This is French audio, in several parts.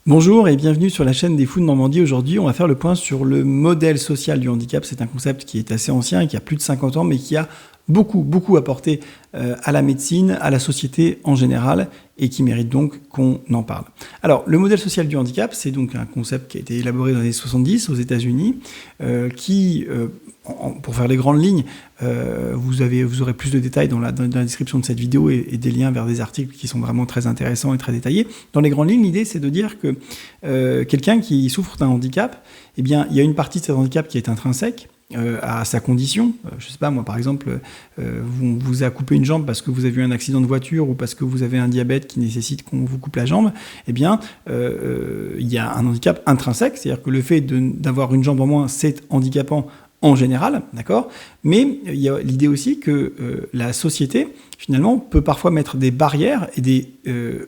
Bonjour et bienvenue sur la chaîne des Fous de Normandie. Aujourd'hui, on va faire le point sur le modèle social du handicap. C'est un concept qui est assez ancien et qui a plus de 50 ans, mais qui a beaucoup apporté à la médecine, à la société en général, et qui mérite donc qu'on en parle. Alors, le modèle social du handicap, c'est donc un concept qui a été élaboré dans les années 70 aux États-Unis, pour faire les grandes lignes, vous aurez plus de détails dans la description de cette vidéo et des liens vers des articles qui sont vraiment très intéressants et très détaillés. Dans les grandes lignes, l'idée, c'est de dire que quelqu'un qui souffre d'un handicap, eh bien, il y a une partie de cet handicap qui est intrinsèque, à sa condition. Je sais pas, moi par exemple, on vous a coupé une jambe parce que vous avez eu un accident de voiture ou parce que vous avez un diabète qui nécessite qu'on vous coupe la jambe, eh bien, il y a un handicap intrinsèque, c'est-à-dire que le fait d'avoir une jambe en moins, c'est handicapant en général, d'accord ? Mais il y a l'idée aussi que la société, finalement, peut parfois mettre des barrières et des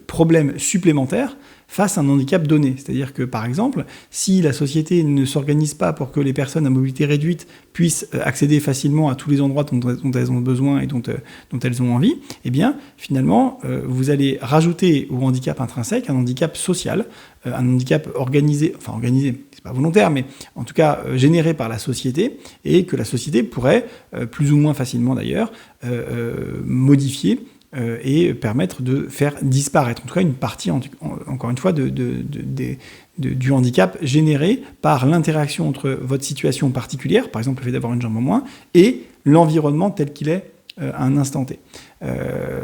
problèmes supplémentaires face à un handicap donné. C'est-à-dire que, par exemple, si la société ne s'organise pas pour que les personnes à mobilité réduite puissent accéder facilement à tous les endroits dont elles ont besoin et dont elles ont envie, eh bien, finalement, vous allez rajouter au handicap intrinsèque un handicap social, un handicap organisé, c'est pas volontaire, mais en tout cas généré par la société, et que la société pourrait, plus ou moins facilement d'ailleurs, modifier et permettre de faire disparaître, en tout cas une partie, encore une fois, du handicap généré par l'interaction entre votre situation particulière, par exemple le fait d'avoir une jambe en moins, et l'environnement tel qu'il est à un instant T.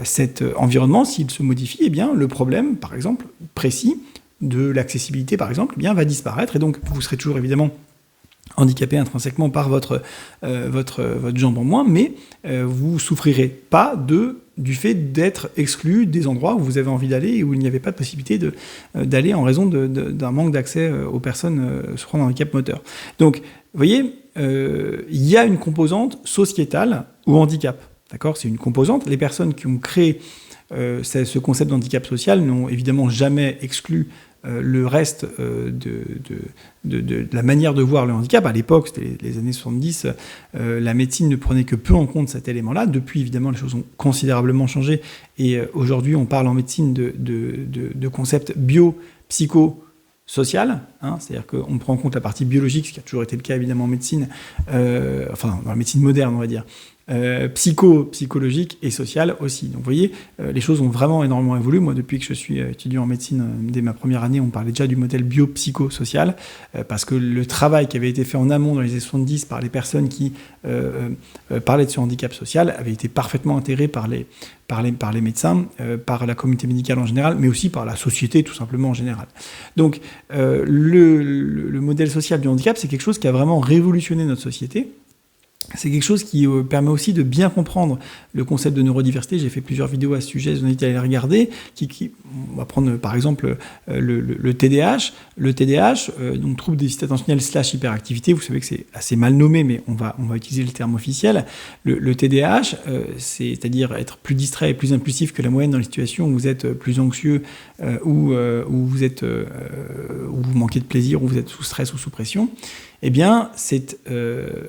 Cet environnement, s'il se modifie, eh bien, le problème, par exemple, précis de l'accessibilité, par exemple, eh bien, va disparaître, et donc vous serez toujours évidemment handicapé intrinsèquement par votre jambe en moins, mais vous souffrirez pas du fait d'être exclu des endroits où vous avez envie d'aller et où il n'y avait pas de possibilité d'aller en raison d'un manque d'accès aux personnes souffrant d'un handicap moteur. Donc, vous voyez, il y a une composante sociétale au handicap. D'accord ? C'est une composante. Les personnes qui ont créé ce concept d'handicap social n'ont évidemment jamais exclu le reste de la manière de voir le handicap. À l'époque, c'était les années 70, la médecine ne prenait que peu en compte cet élément-là. Depuis, évidemment, les choses ont considérablement changé, et aujourd'hui, on parle en médecine de concepts bio-psycho-social, c'est-à-dire qu'on prend en compte la partie biologique, ce qui a toujours été le cas, évidemment, en médecine, dans la médecine moderne, on va dire, psychologique et sociale aussi. Donc vous voyez, les choses ont vraiment énormément évolué. Moi, depuis que je suis étudiant en médecine, dès ma première année, on parlait déjà du modèle bio-psycho-social, parce que le travail qui avait été fait en amont dans les années 70 par les personnes qui parlaient de ce handicap social avait été parfaitement intégré par les médecins, par la communauté médicale en général, mais aussi par la société tout simplement en général. Donc le modèle social du handicap, c'est quelque chose qui a vraiment révolutionné notre société. C'est quelque chose qui permet aussi de bien comprendre le concept de neurodiversité. J'ai fait plusieurs vidéos à ce sujet, je vous invite à les regarder. On va prendre par exemple le TDAH. Le TDAH, donc trouble déficit attentionnel / hyperactivité, vous savez que c'est assez mal nommé, mais on va utiliser le terme officiel. Le TDAH, c'est-à-dire être plus distrait et plus impulsif que la moyenne dans les situations où vous êtes plus anxieux, où vous manquez de plaisir, où vous êtes sous stress ou sous pression. Eh bien,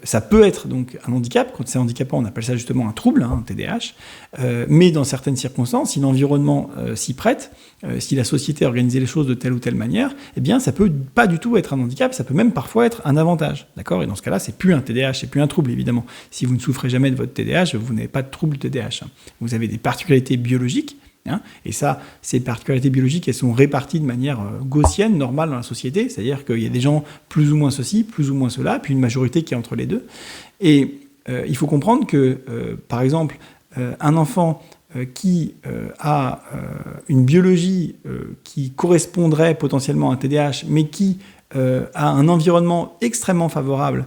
ça peut être donc un handicap. Quand c'est handicapant, on appelle ça justement un trouble, un TDAH. Mais dans certaines circonstances, si l'environnement s'y prête, si la société a organisé les choses de telle ou telle manière, eh bien, ça peut pas du tout être un handicap, ça peut même parfois être un avantage. D'accord ? Et dans ce cas-là, c'est plus un TDAH, c'est plus un trouble, évidemment. Si vous ne souffrez jamais de votre TDAH, vous n'avez pas de trouble TDAH. Vous avez des particularités biologiques. Et ça, ces particularités biologiques, elles sont réparties de manière gaussienne, normale dans la société, c'est-à-dire qu'il y a des gens plus ou moins ceci, plus ou moins cela, puis une majorité qui est entre les deux. Et il faut comprendre que, par exemple, un enfant qui a une biologie qui correspondrait potentiellement à un TDAH, mais qui a un environnement extrêmement favorable,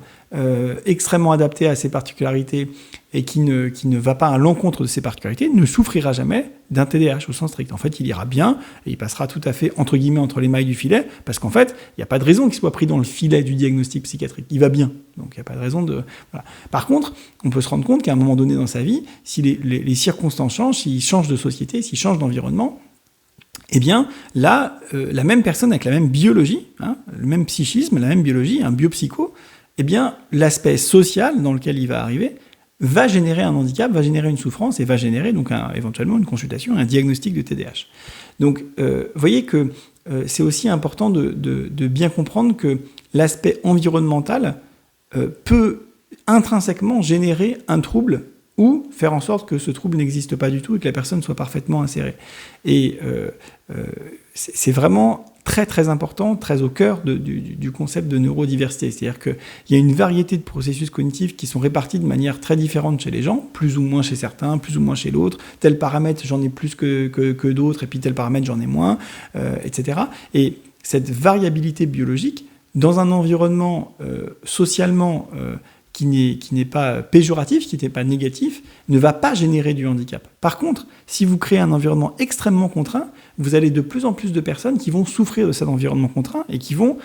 extrêmement adapté à ses particularités, et qui ne va pas à l'encontre de ses particularités, ne souffrira jamais d'un TDAH au sens strict. En fait, il ira bien, et il passera tout à fait, entre guillemets, entre les mailles du filet, parce qu'en fait, il n'y a pas de raison qu'il soit pris dans le filet du diagnostic psychiatrique. Il va bien, donc il n'y a pas de raison de... Voilà. Par contre, on peut se rendre compte qu'à un moment donné dans sa vie, si les circonstances changent, s'il change de société, s'il change d'environnement, eh bien, là, la même personne avec la même biologie, le même psychisme, la même biologie, un biopsycho, eh bien, l'aspect social dans lequel il va arriver va générer un handicap, va générer une souffrance et va générer donc éventuellement une consultation, un diagnostic de TDAH. Donc, voyez que c'est aussi important de bien comprendre que l'aspect environnemental peut intrinsèquement générer un trouble ou faire en sorte que ce trouble n'existe pas du tout et que la personne soit parfaitement insérée. Et c'est vraiment très très important, très au cœur du concept de neurodiversité. C'est-à-dire qu'il y a une variété de processus cognitifs qui sont répartis de manière très différente chez les gens, plus ou moins chez certains, plus ou moins chez l'autre. Tel paramètre, j'en ai plus que d'autres, et puis tel paramètre, j'en ai moins, etc. Et cette variabilité biologique, dans un environnement socialement qui n'est pas péjoratif, qui n'est pas négatif, ne va pas générer du handicap. Par contre, si vous créez un environnement extrêmement contraint, vous avez de plus en plus de personnes qui vont souffrir de cet environnement contraint et qui vont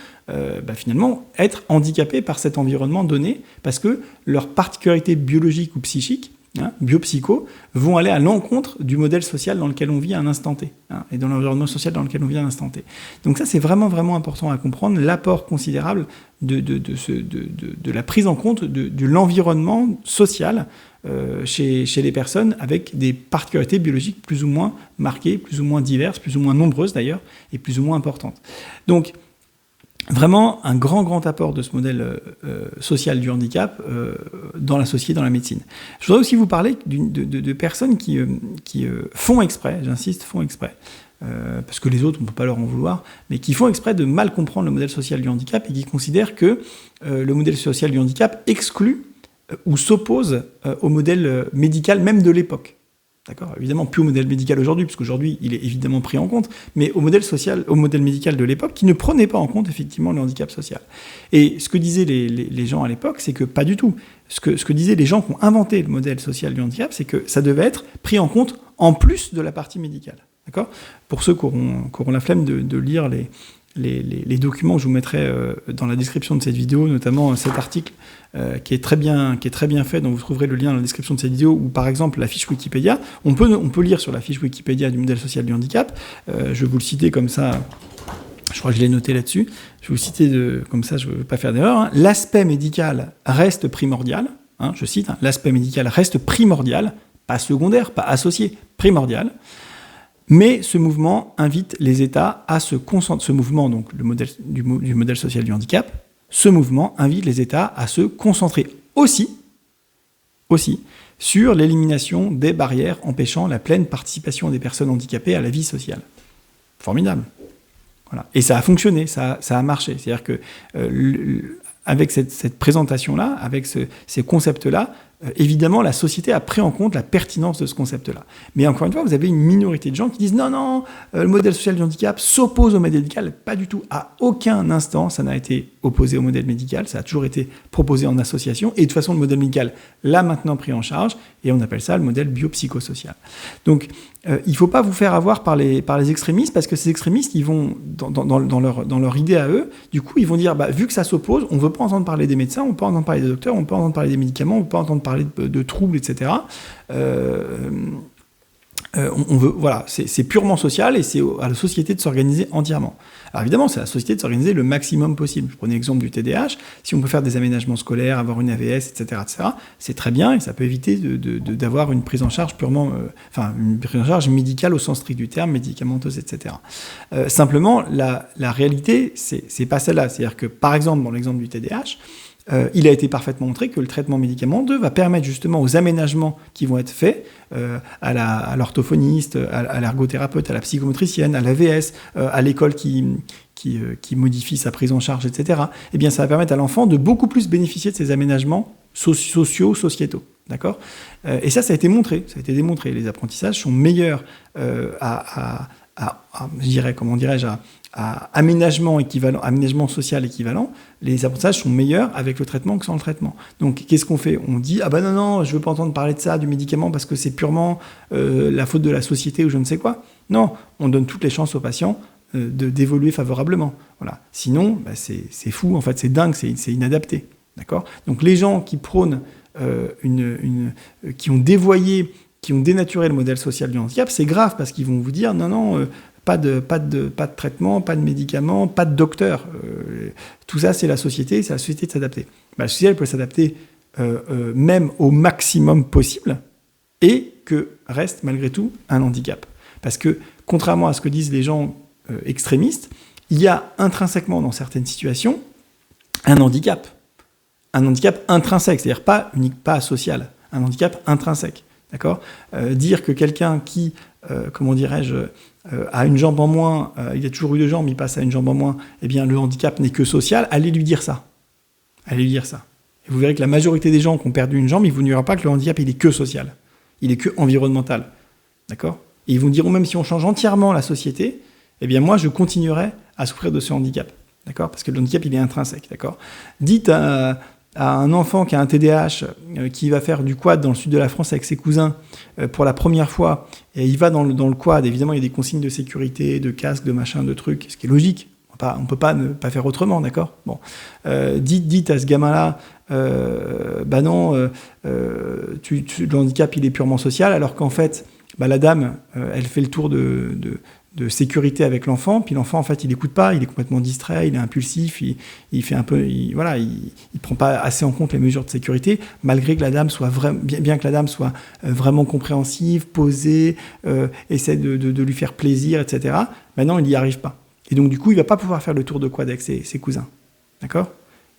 finalement être handicapées par cet environnement donné parce que leurs particularités biologiques ou psychiques, biopsycho, vont aller à l'encontre du modèle social dans lequel on vit à un instant T, et dans l'environnement social dans lequel on vit à un instant T. Donc ça, c'est vraiment, vraiment important à comprendre, l'apport considérable de la prise en compte de l'environnement social chez les personnes avec des particularités biologiques plus ou moins marquées, plus ou moins diverses, plus ou moins nombreuses d'ailleurs, et plus ou moins importantes. Donc, vraiment un grand apport de ce modèle social du handicap dans la société, dans la médecine. Je voudrais aussi vous parler de personnes qui font exprès, j'insiste, font exprès, parce que les autres, on ne peut pas leur en vouloir, mais qui font exprès de mal comprendre le modèle social du handicap et qui considèrent que le modèle social du handicap exclut ou s'oppose au modèle médical même de l'époque. D'accord ? Évidemment, plus au modèle médical aujourd'hui, parce qu'aujourd'hui, il est évidemment pris en compte, mais au modèle social, au modèle médical de l'époque, qui ne prenait pas en compte, effectivement, le handicap social. Et ce que disaient les gens à l'époque, c'est que pas du tout. Ce que disaient les gens qui ont inventé le modèle social du handicap, c'est que ça devait être pris en compte en plus de la partie médicale. D'accord ? Pour ceux qui auront la flemme de lire les documents, je vous mettrai dans la description de cette vidéo, notamment cet article qui est très bien fait, dont vous trouverez le lien dans la description de cette vidéo, ou par exemple la fiche Wikipédia. On peut lire sur la fiche Wikipédia du modèle social du handicap. Je vais vous le citer comme ça, je crois que je l'ai noté là-dessus. Je vais vous le citer comme ça, je ne veux pas faire d'erreur. L'aspect médical reste primordial, je cite, l'aspect médical reste primordial, pas secondaire, pas associé, primordial. Mais ce mouvement invite les États à se concentrer. Ce mouvement, donc le modèle du modèle social du handicap, ce mouvement invite les États à se concentrer aussi sur l'élimination des barrières empêchant la pleine participation des personnes handicapées à la vie sociale. Formidable. Voilà. Et ça a fonctionné, ça a marché. C'est-à-dire que avec cette présentation-là, avec ces concepts-là, évidemment, la société a pris en compte la pertinence de ce concept-là. Mais encore une fois, vous avez une minorité de gens qui disent non, le modèle social du handicap s'oppose au modèle médical. Pas du tout. À aucun instant, ça n'a été opposé au modèle médical. Ça a toujours été proposé en association. Et de toute façon, le modèle médical l'a maintenant pris en charge. Et on appelle ça le modèle biopsychosocial. Donc, il ne faut pas vous faire avoir par les extrémistes, parce que ces extrémistes, ils vont, dans leur idée à eux, du coup, ils vont dire, vu que ça s'oppose, on ne veut pas entendre parler des médecins, on ne veut pas entendre parler des docteurs, on ne veut pas entendre parler des médicaments, on ne veut pas entendre parler de troubles, etc. Voilà, c'est purement social et c'est à la société de s'organiser entièrement. Alors évidemment, c'est à la société de s'organiser le maximum possible. Je prenais l'exemple du TDAH. Si on peut faire des aménagements scolaires, avoir une AVS, etc., c'est très bien et ça peut éviter d'avoir une prise en charge une prise en charge médicale au sens strict du terme, médicamenteuse, etc. Simplement, la réalité, c'est pas celle-là. C'est-à-dire que, par exemple, dans l'exemple du TDAH, il a été parfaitement montré que le traitement médicamenteux va permettre justement aux aménagements qui vont être faits à l'orthophoniste, à l'ergothérapeute, à la psychomotricienne, à l'AVS, à l'école qui modifie sa prise en charge, etc. Eh bien, ça va permettre à l'enfant de beaucoup plus bénéficier de ces aménagements sociétaux. D'accord ? Et ça a été montré, ça a été démontré. Les apprentissages sont meilleurs à aménagement équivalent, aménagement social équivalent, les apprentissages sont meilleurs avec le traitement que sans le traitement. Donc, qu'est-ce qu'on fait ? On dit « Ah ben non, je veux pas entendre parler de ça, du médicament, parce que c'est purement la faute de la société ou je ne sais quoi. » Non, on donne toutes les chances aux patients d'évoluer favorablement. Voilà. Sinon, c'est fou, en fait, c'est dingue, c'est inadapté. D'accord ? Donc, les gens qui prônent, qui ont dévoyé, qui ont dénaturé le modèle social du handicap, c'est grave, parce qu'ils vont vous dire « Non, pas de traitement, pas de médicaments, pas de docteur. Tout ça, c'est la société de s'adapter. » La société, elle peut s'adapter même au maximum possible et que reste malgré tout un handicap. Parce que, contrairement à ce que disent les gens extrémiste, il y a intrinsèquement dans certaines situations un handicap intrinsèque, c'est-à-dire pas social, un handicap intrinsèque, d'accord. Dire que quelqu'un qui, a une jambe en moins, il a toujours eu deux jambes, il passe à une jambe en moins, eh bien le handicap n'est que social, allez lui dire ça. Et vous verrez que la majorité des gens qui ont perdu une jambe, ils vous diront pas que le handicap il est que social, il est que environnemental, d'accord. Et ils vous diront même si on change entièrement la société, eh bien moi je continuerai à souffrir de ce handicap, d'accord, parce que le handicap il est intrinsèque, d'accord. Dites à un enfant qui a un TDAH, qui va faire du quad dans le sud de la France avec ses cousins pour la première fois, et il va dans le quad, évidemment il y a des consignes de sécurité, de casque, de machin, de trucs, ce qui est logique, on peut pas ne pas faire autrement, d'accord. Bon, dites à ce gamin-là, le handicap il est purement social, alors qu'en fait, la dame, elle fait le tour de sécurité avec l'enfant, puis l'enfant en fait il écoute pas, il est complètement distrait, il est impulsif, il fait un peu, il prend pas assez en compte les mesures de sécurité, malgré que la dame soit bien que la dame soit vraiment compréhensive, posée, essaie de lui faire plaisir, etc. Maintenant il n'y arrive pas, et donc du coup il va pas pouvoir faire le tour de quad avec ses cousins, d'accord.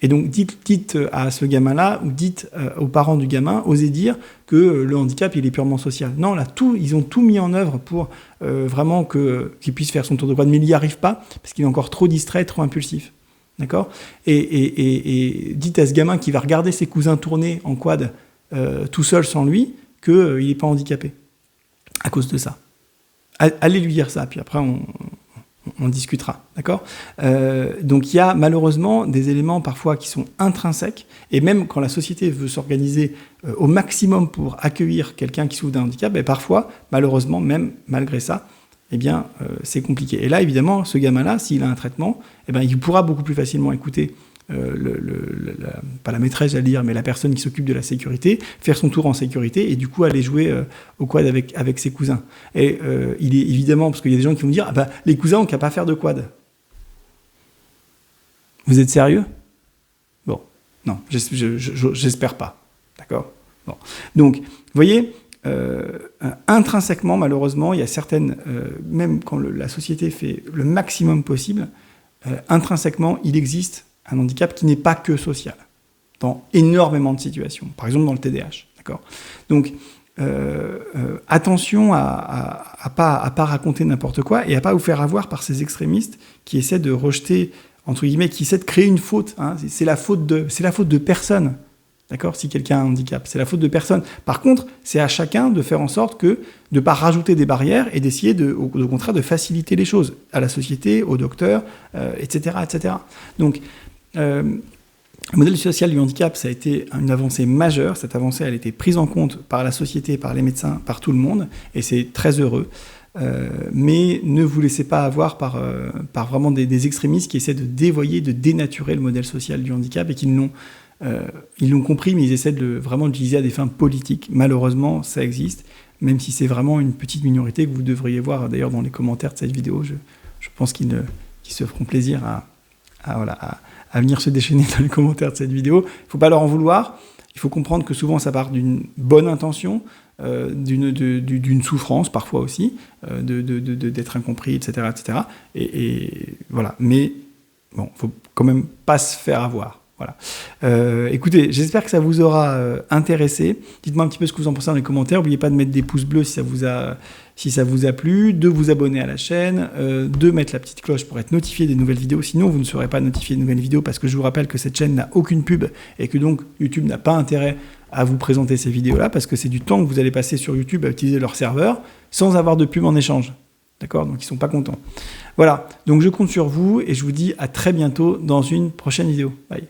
Et donc dites à ce gamin-là, ou dites aux parents du gamin, osez dire que le handicap il est purement social. Non, là ils ont tout mis en œuvre pour vraiment qu'il puisse faire son tour de quad, mais il n'y arrive pas parce qu'il est encore trop distrait, trop impulsif, d'accord. Et dites à ce gamin qui va regarder ses cousins tourner en quad tout seul sans lui qu'il n'est pas handicapé à cause de ça. Allez lui dire ça, puis après on discutera, d'accord. Donc il y a malheureusement des éléments parfois qui sont intrinsèques, et même quand la société veut s'organiser au maximum pour accueillir quelqu'un qui souffre d'un handicap, et parfois, malheureusement, même malgré ça, eh bien, c'est compliqué. Et là, évidemment, ce gamin-là, s'il a un traitement, eh bien, il pourra beaucoup plus facilement écouter pas la maîtresse, j'allais dire, mais la personne qui s'occupe de la sécurité, faire son tour en sécurité et du coup aller jouer au quad avec ses cousins. Et il est évidemment, parce qu'il y a des gens qui vont dire, les cousins ont qu'à pas faire de quad. Vous êtes sérieux ? Bon, non, j'espère pas. D'accord ? Bon. Donc, vous voyez, intrinsèquement, malheureusement, il y a certaines, même quand la société fait le maximum possible, intrinsèquement, il existe un handicap qui n'est pas que social, dans énormément de situations, par exemple dans le TDAH, d'accord. Donc, attention à pas raconter n'importe quoi et à pas vous faire avoir par ces extrémistes qui essaient de rejeter, entre guillemets, qui essaient de créer une faute. Hein, c'est la faute de personne, d'accord. Si quelqu'un a un handicap, c'est la faute de personne. Par contre, c'est à chacun de faire en sorte de ne pas rajouter des barrières et d'essayer au contraire de faciliter les choses à la société, aux docteurs, etc., etc. Donc le modèle social du handicap, ça a été une avancée majeure. Cette avancée, elle a été prise en compte par la société, par les médecins, par tout le monde, et c'est très heureux. Mais ne vous laissez pas avoir par vraiment des extrémistes qui essaient de dévoyer, de dénaturer le modèle social du handicap et qui ils l'ont compris, mais ils essaient de vraiment l'utiliser à des fins politiques. Malheureusement, ça existe, même si c'est vraiment une petite minorité que vous devriez voir d'ailleurs dans les commentaires de cette vidéo. Je pense qu'ils se feront plaisir à venir se déchaîner dans les commentaires de cette vidéo. Il ne faut pas leur en vouloir. Il faut comprendre que souvent ça part d'une bonne intention, d'une souffrance parfois aussi, d'être incompris, etc., etc. Et voilà. Mais bon, il ne faut quand même pas se faire avoir. Voilà. Écoutez, j'espère que ça vous aura intéressé. Dites-moi un petit peu ce que vous en pensez dans les commentaires. N'oubliez pas de mettre des pouces bleus si ça vous a plu, de vous abonner à la chaîne, de mettre la petite cloche pour être notifié des nouvelles vidéos. Sinon, vous ne serez pas notifié des nouvelles vidéos parce que je vous rappelle que cette chaîne n'a aucune pub et que donc YouTube n'a pas intérêt à vous présenter ces vidéos-là parce que c'est du temps que vous allez passer sur YouTube à utiliser leur serveur sans avoir de pub en échange. D'accord ? Donc, ils ne sont pas contents. Voilà. Donc, je compte sur vous et je vous dis à très bientôt dans une prochaine vidéo. Bye.